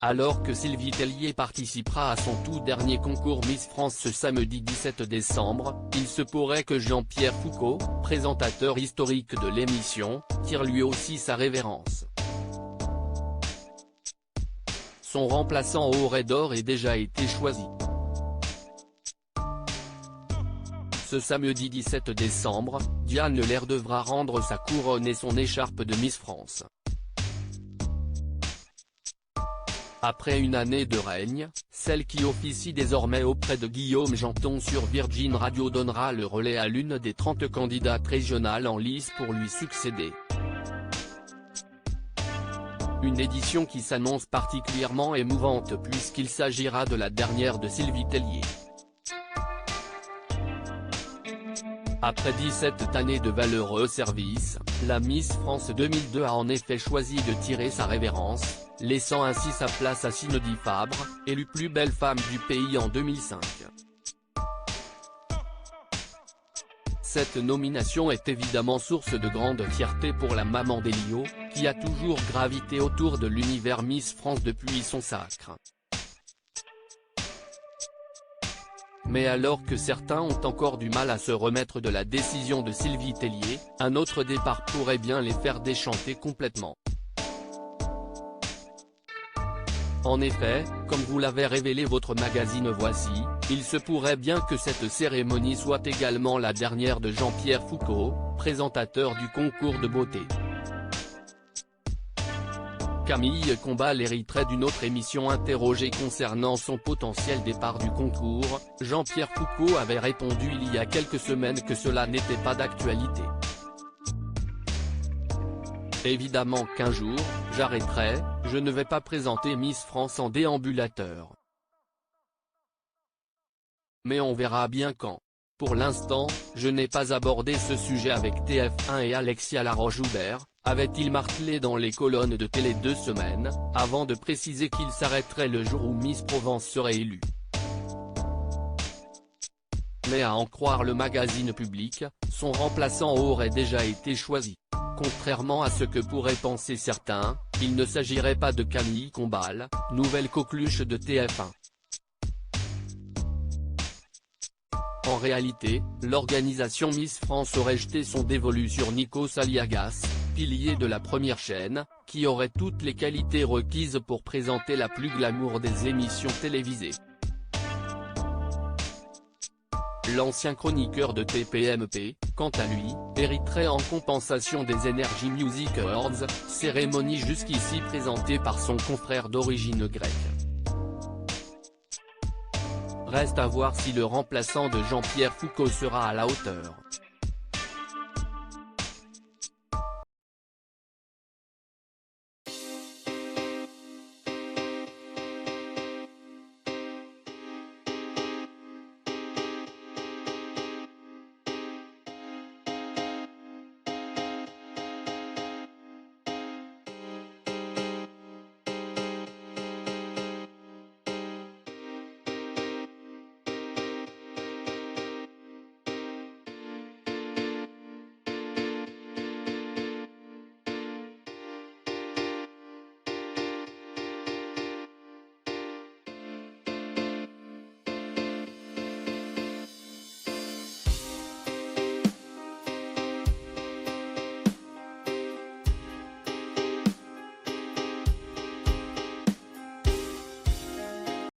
Alors que Sylvie Tellier participera à son tout dernier concours Miss France ce samedi 17 décembre, il se pourrait que Jean-Pierre Foucault, présentateur historique de l'émission, tire lui aussi sa révérence. Son remplaçant aurait d'ores et déjà été choisi. Ce samedi 17 décembre, Diane Lair devra rendre sa couronne et son écharpe de Miss France. Après une année de règne, celle qui officie désormais auprès de Guillaume Janton sur Virgin Radio donnera le relais à l'une des 30 candidates régionales en lice pour lui succéder. Une édition qui s'annonce particulièrement émouvante puisqu'il s'agira de la dernière de Sylvie Tellier. Après 17 années de valeureux service, la Miss France 2002 a en effet choisi de tirer sa révérence, laissant ainsi sa place à Cindy Fabre, élue plus belle femme du pays en 2005. Cette nomination est évidemment source de grande fierté pour la maman d'Elio, qui a toujours gravité autour de l'univers Miss France depuis son sacre. Mais alors que certains ont encore du mal à se remettre de la décision de Sylvie Tellier, un autre départ pourrait bien les faire déchanter complètement. En effet, comme vous l'avez révélé votre magazine Voici, il se pourrait bien que cette cérémonie soit également la dernière de Jean-Pierre Foucault, présentateur du concours de beauté. Camille Combal hériterait d'une autre émission interrogée concernant son potentiel départ du concours. Jean-Pierre Foucault avait répondu il y a quelques semaines que cela n'était pas d'actualité. Évidemment qu'un jour, j'arrêterai, je ne vais pas présenter Miss France en déambulateur. Mais on verra bien quand. Pour l'instant, je n'ai pas abordé ce sujet avec TF1 et Alexia Laroche-Joubert, avait-il martelé dans les colonnes de Télé 2 semaines, avant de préciser qu'il s'arrêterait le jour où Miss Provence serait élue. Mais à en croire le magazine Public, son remplaçant aurait déjà été choisi. Contrairement à ce que pourraient penser certains, il ne s'agirait pas de Camille Combal, nouvelle coqueluche de TF1. En réalité, l'organisation Miss France aurait jeté son dévolu sur Nikos Aliagas, pilier de la première chaîne, qui aurait toutes les qualités requises pour présenter la plus glamour des émissions télévisées. L'ancien chroniqueur de TPMP, quant à lui, hériterait en compensation des Energy Music Awards, cérémonie jusqu'ici présentée par son confrère d'origine grecque. Reste à voir si le remplaçant de Jean-Pierre Foucault sera à la hauteur.